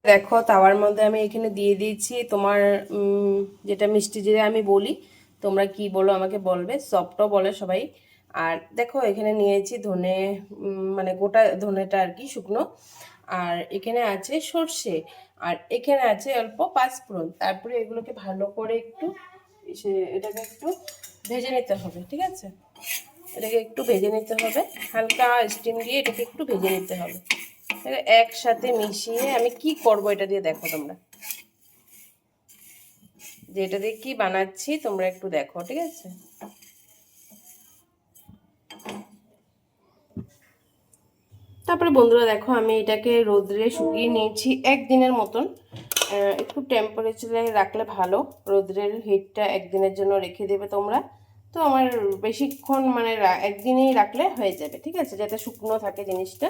দেখো তাওয়ার মধ্যে আমি এখানে দিয়ে দিয়েছি তোমার যেটা মিষ্টি জিরে আমি বলি, তোমরা কি বলো আমাকে বলবে, সফটও বলে সবাই। আর দেখো এখানে নিয়েছি ধনে, মানে গোটা ধনেটা আর কি, শুকনো। আর এখানে আছে সর্ষে, আর এখানে আছে অল্প পাঁচফোড়ন। তারপরে এগুলোকে ভালো করে একটু এটাকে একটু ভেজে নিতে হবে, ঠিক আছে? এটাকে একটু ভেজে নিতে হবে, হালকা স্টিম দিয়ে এটাকে একটু ভেজে নিতে হবে। একসাথে মিশিয়ে আমি কি করব এটা দিয়ে দেখো তোমরা, যে এটা দিয়ে কি বানাচ্ছি তোমরা একটু দেখো, ঠিক আছে? তারপরে বন্ধুরা দেখো আমি এটাকে রোদ্রে শুকিয়ে নিয়েছি একদিনের মতন। একটু টেম্পারেচারে রাখলে ভালো, রোদ্রের হিটটা একদিনের জন্য রেখে দেবে তোমরা। তো আমার বেশিক্ষণ মানে একদিনেই রাখলে হয়ে যাবে, ঠিক আছে? যাতে শুকনো থাকে জিনিসটা,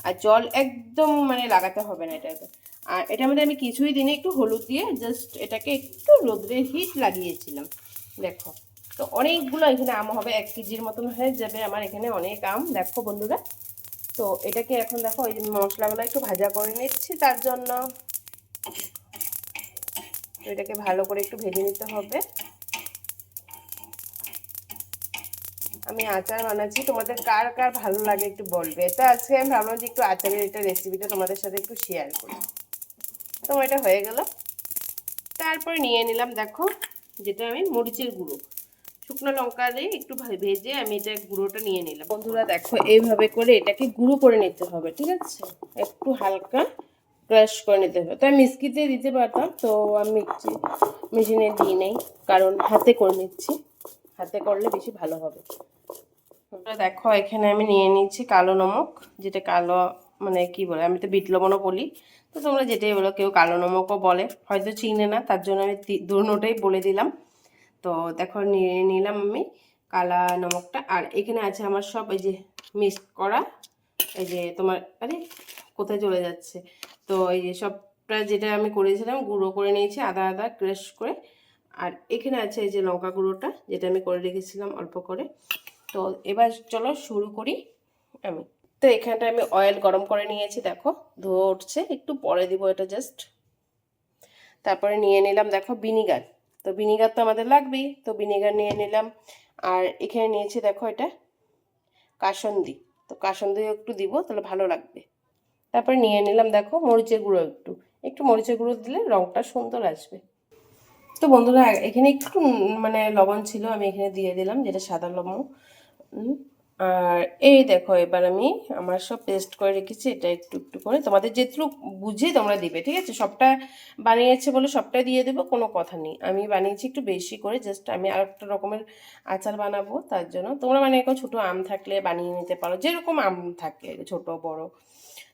আর জল একদম মানে লাগাতে হবে না এটাতে। আর এটার মধ্যে আমি কিছুই দিনে একটু হলুদ দিয়ে জাস্ট এটাকে একটু রোদ্রের হিট লাগিয়েছিলাম। দেখো, তো অনেকগুলো এখানে আম হবে, 1 কেজির মতন হয়ে যাবে আমার এখানে অনেক আম। দেখো বন্ধুরা, তো এটাকে এখন দেখো ওই মশলাগুলো একটু ভাজা করে নিচ্ছি, তার জন্য এটাকে ভালো করে একটু ভেজে নিতে হবে। আমি আচার বানাচ্ছি, তোমাদের কার কার ভালো লাগে একটু বলবে। তো আজকে আমি ভাবলাম যে একটু আচারের এটা রেসিপিটা তোমাদের সাথে একটু শেয়ার করি। তোমার এটা হয়ে গেল। তারপরে নিয়ে নিলাম দেখো, যেটা আমি মরিচের গুঁড়ো, শুকনো লঙ্কা দিয়ে একটু ভেজে আমি এটা গুঁড়োটা নিয়ে নিলাম। বন্ধুরা দেখো এইভাবে করে এটাকে গুঁড়ো করে নিতে হবে, ঠিক আছে? একটু হালকা ক্রাশ করে নিতে হবে। তো আমি মিক্সিতে দিতে পারতাম, তো আমি মেশিনে দিই নেই, কারণ হাতে করে নিচ্ছি, হাতে করলে বেশি ভালো হবে। দেখো এখানে আমি নিয়ে নিচ্ছি কালো নমক, যেটা কালো মানে কি বলে, আমি তো বিট লবণও বলি, তো তোমরা যেটাই বলো, কেউ কালো নমকও বলে, হয়তো চিনে না, তার জন্য আমি দুটোটাই বলে দিলাম। তো দেখো নিয়ে নিলাম আমি কালা নমকটা। আর এখানে আছে আমার সব এই যে মিক্স করা, এই যে তোমার, আরে কোথায় চলে যাচ্ছে, তো এই যে সবটা যেটা আমি করেছিলাম গুঁড়ো করে নিয়েছি আদা আদা ক্রাশ করে। আর এখানে আছে এই যে লঙ্কা গুঁড়োটা, যেটা আমি করে রেখেছিলাম অল্প করে। তো এবার চলো শুরু করি আমি। তো এখানটা আমি অয়েল গরম করে নিয়েছি, দেখো ধোয়া উঠছে, একটু পরে দিব এটা জাস্ট। তারপরে নিয়ে নিলাম দেখো ভিনিগার, তো ভিনিগার তো আমাদের লাগবেই, তো ভিনিগার নিয়ে নিলাম। আর এখানে নিয়েছি দেখো এটা কাসন্দি, তো কাসন্দি একটু দিব তাহলে ভালো লাগবে। তারপরে নিয়ে নিলাম দেখো মরিচের গুঁড়ো, একটু একটু মরিচের গুঁড়ো দিলে রঙটা সুন্দর আসবে। তো বন্ধুরা এখানে একটু মানে লবণ ছিল, আমি এখানে দিয়ে দিলাম, যেটা সাদা লবণ। আর এই দেখো এবার আমি আমার সব পেস্ট করে রেখেছি, এটা একটু একটু করে তোমাদের যেটুকু বুঝে তোমরা দিবে, ঠিক আছে? সবটা বানিয়েছে বলে সবটা দিয়ে দেবো, কোনো কথা নেই। আমি বানিয়েছি একটু বেশি করে, জাস্ট আমি আর একটা রকমের আচার বানাবো, তার জন্য তোমরা মানে ছোটো আম থাকলে বানিয়ে নিতে পারো, যেরকম আম থাকে ছোট বড়।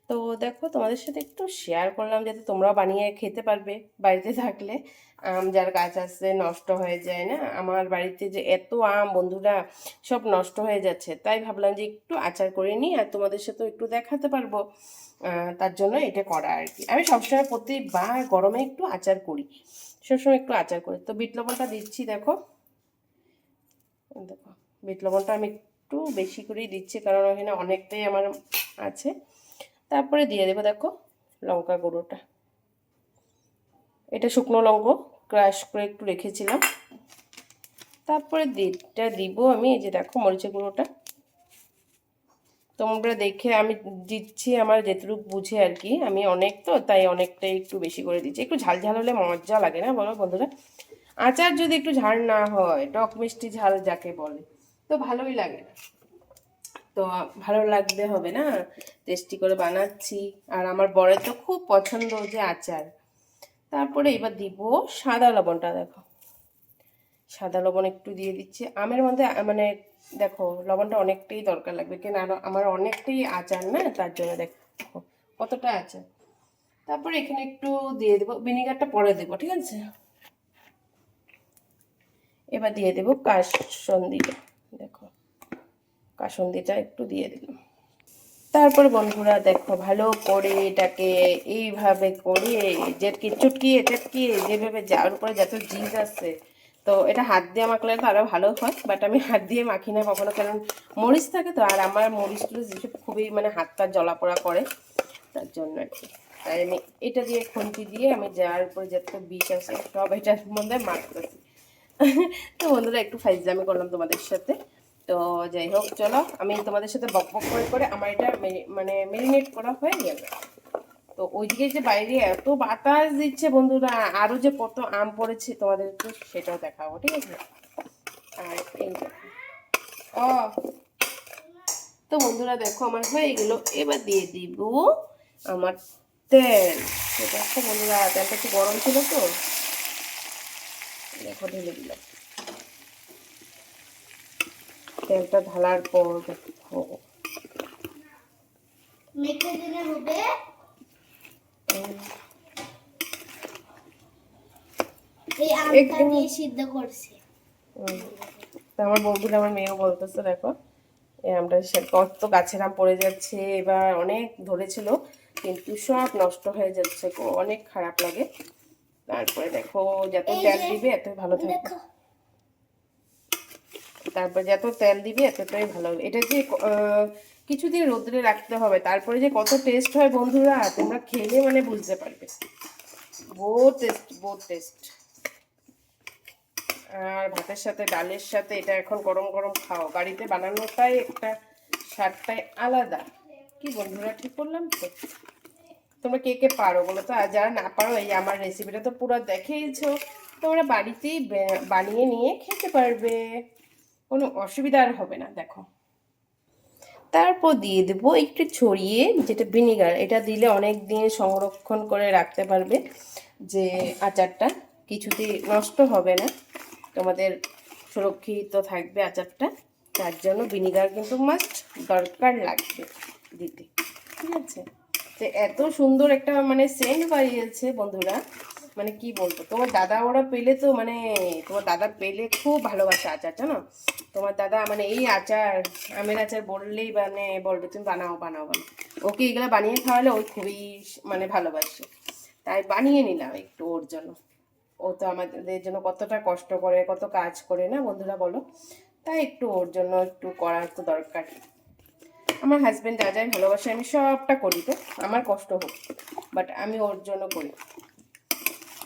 তো দেখো তোমাদের সাথে একটু শেয়ার করলাম যাতে তোমরাও বানিয়ে খেতে পারবে বাড়িতে থাকলে। আম যার গাছ আছে নষ্ট হয়ে যায় না, আমার বাড়িতে যে এত আম বন্ধুরা, সব নষ্ট হয়ে যাচ্ছে, তাই ভাবলাম যে একটু আচার করে নিই আর তোমাদের সাথেও একটু দেখাতে পারবো। তার জন্য এটা করা আর কি। আমি সবসময় প্রতিবার গরমে একটু আচার করি, সবসময় একটু আচার করি। তো বিট লবণটা দিচ্ছি দেখো, দেখো বিট লবণটা আমি একটু বেশি করেই দিচ্ছি, কারণ এখানে অনেকটাই আমার আছে। তারপরে দিয়ে দেবো দেখো লঙ্কা গুঁড়োটা, এটা শুকনো লঙ্কা ক্রাশ করে একটু রেখেছিলাম। তারপরে দিকটা দিব আমি এই যে দেখো মরিচের গুঁড়োটা, তোমরা দেখে আমি দিচ্ছি আমার যেটুকু বুঝে আর কি, আমি অনেক তো তাই অনেকটাই একটু বেশি করে দিচ্ছি। একটু ঝাল ঝাল হলে মজা লাগে না বলো বন্ধুরা? আচার যদি একটু ঝাল না হয়, টক মিষ্টি ঝাল যাকে বলে, তো ভালোই লাগে না। তো ভালো লাগতে হবে না, টেস্টি করে বানাচ্ছি, আর আমার বরের তো খুব পছন্দ যে আচার। তারপরে এবার দিব সাদা লবণটা, দেখো সাদা লবণ একটু দিয়ে দিচ্ছি আমের মধ্যে, মানে দেখো লবণটা অনেকটাই দরকার লাগবে, কেন আমার অনেকটাই আচার না, তার জন্য দেখো কতটা আচার। তারপরে এখানে একটু দিয়ে দেবো ভিনিগারটা, পরে দেবো, ঠিক আছে? এবার দিয়ে দেবো কাসন্দিটা, দেখো কাসন্দিটা একটু দিয়ে দিলাম। তারপর বন্ধুরা দেখো ভালো করে এটাকে এইভাবে করে যেটকে চুটকিয়ে টেটকিয়ে যেভাবে যার উপরে যত জিনিস আছে, তো এটা হাত দিয়ে মাখলে তো আরও ভালো হয়, বাট আমি হাত দিয়ে মাখি না কখনো, কারণ মরিচ থাকে তো, আর আমার মরিচগুলো যেসব খুবই মানে হাতটা জ্বলা পোড়া করে, তার জন্য আর কি। তাই আমি এটা দিয়ে খুন্তি দিয়ে আমি যার উপরে যত বিষ আছে সব এটার মধ্যে মাখতেছি। তো বন্ধুরা একটু ফাইজলামি করলাম তোমাদের সাথে। তো যাই হোক, চলো আমি তোমাদের সাথে বক বক করে করে আমার এটা মানে মেরিনেট করা হয়ে গেল। তো ওইদিকে যে বাইরে এত বাতাস দিচ্ছে বন্ধুরা, আরো যে কত আম পড়েছে তোমাদেরকে সেটাও দেখাবো, ঠিক আছে? আর এই ও, তো বন্ধুরা দেখো আমার হয়ে গেল। এবার দিয়ে দিব আমার তেল। সেটা তো বন্ধুরা তেলটা একটু গরম ছিল, তো দেখো ঢেলে দিলাম। তেলটা ঢালার পর দেখো মেখে দিলে হবে। এই আমটা দিয়ে সিদ্ধ করছি। আমার বন্ধুরা, আমার মেয়েও বলতেছে দেখো এই আমটা কত গাছের আম পড়ে যাচ্ছে, এবার অনেক ধরেছিল কিন্তু সব নষ্ট হয়ে যাচ্ছে, অনেক খারাপ লাগে। তারপরে দেখো যত তেল দিবে এত ভালো থাকবে, তারপরে যত তেল দিবে এতটাই ভালো হবে। এটা যে কিছুদিন রোদ্রে রাখতে হবে, তারপরে যে কত টেস্ট হয় বন্ধুরা, তোমরা খেলে মানে বুঝতে পারবে। বহুত টেস্ট, বহুত টেস্ট। আর ভাতের সাথে ডালের সাথে এটা এখন গরম গরম খাও। বাড়িতে বানানোটাই একটা স্বাদটাই আলাদা। কি বন্ধুরা, ঠিক বললাম তো? তোমরা কে কে পারো বলো তো? আর যারা না পারো, এই আমার রেসিপিটা তো পুরো দেখেইছো, তোমরা বাড়িতেই বানিয়ে নিয়ে খেতে পারবে, কোনো অসুবিধা আর হবে না। দেখো তারপর দিয়ে দেবো একটু ছড়িয়ে যেটা ভিনিগার, এটা দিলে অনেক দিন সংরক্ষণ করে রাখতে পারবে, যে আচারটা কিছুতেই নষ্ট হবে না, তোমাদের সুরক্ষিত থাকবে আচারটা। তার জন্য ভিনিগার কিন্তু মাস্ট দরকার লাগবে দিতে, ঠিক আছে? তো এত সুন্দর একটা মানে সেন্ট বাড়িয়েছে বন্ধুরা, মানে কি বলবো। তোমার দাদা ওরা পেলে তো মানে, তোমার দাদা পেলে খুব ভালোবাসে আচার, জানো? তোমার দাদা মানে এই আচার, আমের আচার বললেই মানে বলবে তুমি বানাও বানাও বানাও। ওকে এগুলো বানিয়ে খাওয়ালে ওই খুবই মানে ভালোবাসে, তাই বানিয়ে নিলাম একটু ওর জন্য। ও তো আমাদের জন্য কতটা কষ্ট করে, কত কাজ করে না বন্ধুরা, বলো? তাই একটু ওর জন্য একটু করার তো দরকার। আমার হাজব্যান্ড যা যাই ভালোবাসে আমি সবটা করি, তো আমার কষ্ট হোক, বাট আমি ওর জন্য করি।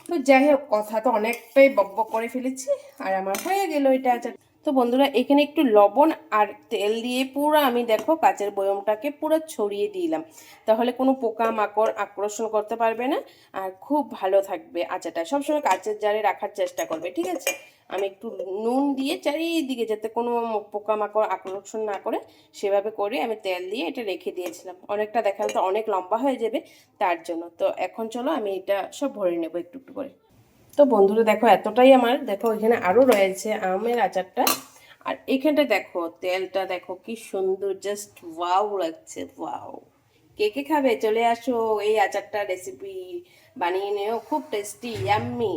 তো যাই হোক, কথা তো অনেকটাই বকবক করে ফেলেছি, আর আমার হয়ে গেল এটা আচার। তো বন্ধুরা এখানে একটু লবণ আর তেল দিয়ে পুরো আমি দেখো কাচের বয়মটাকে পুরো ছড়িয়ে দিলাম, তাহলে কোনো পোকা মাকড় আকর্ষণ করতে পারবে না, আর খুব ভালো থাকবে আচারটা। সবসময় কাচের জারে রাখার চেষ্টা করবে, ঠিক আছে? আমি একটু নুন দিয়ে চারিদিকে যাতে কোনো পোকা মাকড় আকর্ষণ না করে সেভাবে করে আমি তেল দিয়ে এটা রেখে দিয়েছিলাম। অনেকটা দেখালে তো অনেক লম্বা হয়ে যাবে, তার জন্য। তো এখন চলো আমি এটা সব ভরে নেবো একটু একটু করে। তো বন্ধুরা দেখো এতটাই আমার, দেখো এখানে আরও রয়েছে আমের আচারটা। আর এখানটা দেখো তেলটা দেখো কি সুন্দর, জাস্ট ওয়াও লাগছে, ওয়াও। কে কে খাবে চলে আসো, এই আচারটা রেসিপি বানিয়ে নিও, খুব টেস্টি ইয়াম্মি।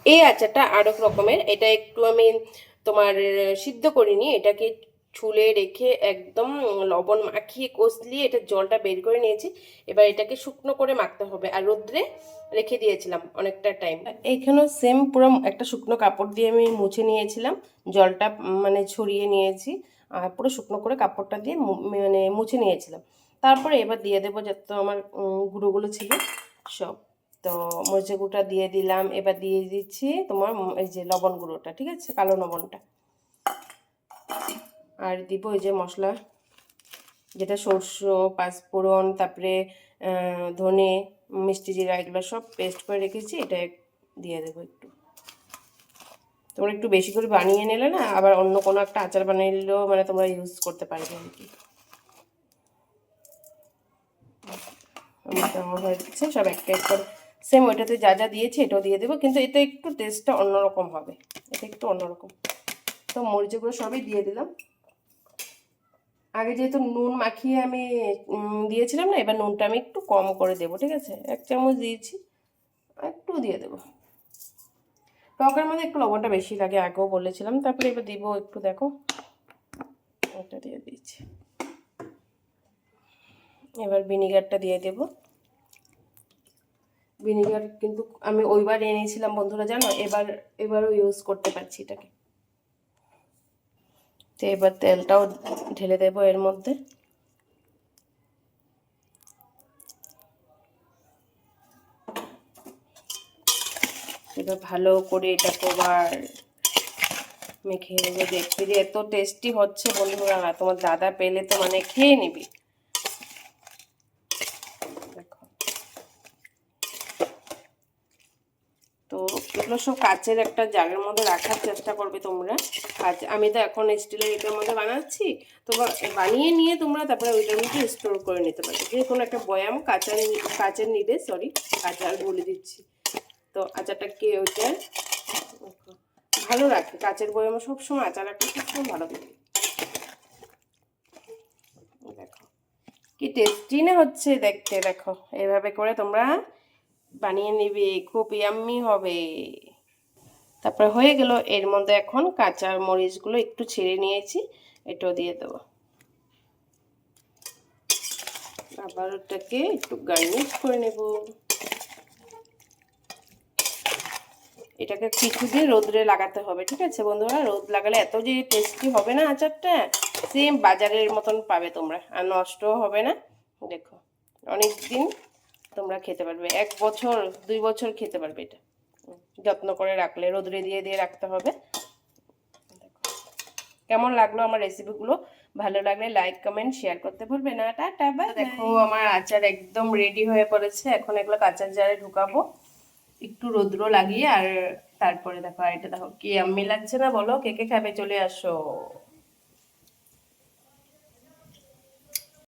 এই আচারটা আরেক রকমের, এটা একটু আমি তোমার সিদ্ধ করিনি, এটাকে ছুলে রেখে একদম লবণ মাখিয়ে কষলিয়ে এটা জলটা বের করে নিয়েছি। এবার এটাকে শুকনো করে মাখতে হবে, আর রোদ্রে রেখে দিয়েছিলাম অনেকটা টাইম। এইখানেও সেম পুরো একটা শুকনো কাপড় দিয়ে আমি মুছে নিয়েছিলাম, জলটা মানে ছড়িয়ে নিয়েছি, আর পুরো শুকনো করে কাপড়টা দিয়ে মানে মুছে নিয়েছিলাম। তারপরে এবার দিয়ে দেবো যত আমার গুঁড়োগুলো ছিল সব। তো মরিচের গুঁড়োটা দিয়ে দিলাম, এবার দিয়ে দিচ্ছি তোমার এই যে লবণ গুঁড়োটা, ঠিক আছে, কালো লবণটা। আর দিব এই যে মশলা, যেটা সর্ষ, পাঁচফোড়ন, তারপরে ধনে, মিষ্টি জিরা, এগুলো সব পেস্ট করে রেখেছি, এটা দিয়ে দেবো একটু। তোমরা একটু বেশি করে বানিয়ে নিলে না, আবার অন্য কোনো একটা আচার বানিয়ে নিলেও মানে তোমরা ইউজ করতে পারবে আর কি। আমার হয়ে যাচ্ছে সব একটা এক করে, সেম ওইটাতে যা যা দিয়েছি এটাও দিয়ে দেবো, কিন্তু এতে একটু টেস্টটা অন্যরকম হবে, এটা একটু অন্যরকম। তো মরিচগুলো সবই দিয়ে দিলাম। আগে যেহেতু নুন মাখিয়ে আমি দিয়েছিলাম না, এবার নুনটা আমি একটু কম করে দেবো, ঠিক আছে? 1 চামচ দিয়েছি, একটু দিয়ে দেবো। টকের মধ্যে একটু লবণটা বেশি লাগে, আগেও বলেছিলাম। তারপরে এবার দিব একটু, দেখো এটা দিয়ে দিচ্ছি। এবার ভিনিগারটা দিয়ে দেব। ভিনিগার কিন্তু আমি ওইবার এনেছিলাম বন্ধুরা, জানো, এবারও ইউজ করতে পারছি এটাকে। তো এবার তেলটাও ঢেলে দেব এর মধ্যে। এবার ভালো করে এটাকে আবার মেখে নেবো। দেখতে যে এত টেস্টি হচ্ছে বন্ধুরা, তোমার দাদা পেলে তো মানে খেয়ে নিবি। দেখো, তো এগুলো সব কাচের একটা জারের মধ্যে রাখার চেষ্টা করবে তোমরা। আমি তো এখন স্টিলের এটার মধ্যে বানাচ্ছি, তোমরা বানিয়ে নিয়ে তোমরা তারপরে ওইটার মধ্যে স্টোর করে নিতে পারবে। যে কোনো একটা বয়াম কাচের নিবে, সরি আচার বলে দিচ্ছি। তো আচারটা কে ওইটা ভালো রাখে, কাচের বয়ামে সবসময় আচার রাখলে সবসময় ভালো থাকে। দেখো কি টেস্টি না হচ্ছে দেখতে। দেখো এইভাবে করে তোমরা বানিয়ে নিবে, খুব ইয়াম্মি হবে। তারপরে হয়ে গেল। এর মধ্যে এখন কাঁচা মরিচগুলো একটু ছিঁড়ে নিয়েছি, এটাও দিয়ে দেবো। আবার ওটাকে একটু গার্নিশ করে নেব। এটাকে কিছুদিন রোদ্রে লাগাতে হবে, ঠিক আছে বন্ধুরা? রোদ লাগালে এত যে টেস্টি হবে না আচারটা, সেম বাজারের মতন পাবে তোমরা, আর নষ্টও হবে না। দেখো অনেক দিন তোমরা খেতে পারবে, 1 বছর 2 বছর খেতে পারবে এটা, যত্ন করে রাখলে। রোদ্রে দিয়ে দিয়ে রাখতে হবে। কেমন লাগলো আমার রেসিপিগুলো? ভালো লাগলে লাইক কমেন্ট শেয়ার করতে ভুলবে না। Tata bye. দেখো আমার আচার একদম রেডি হয়ে পড়েছে। এখন এগুলো কাঁচার জারে ঢুকাবো একটু রোদ্র লাগিয়ে। আর তারপরে দেখো, আর এটা দেখো কি আম্মি লাগছে না বলো? কে কে খাবে চলে আসো।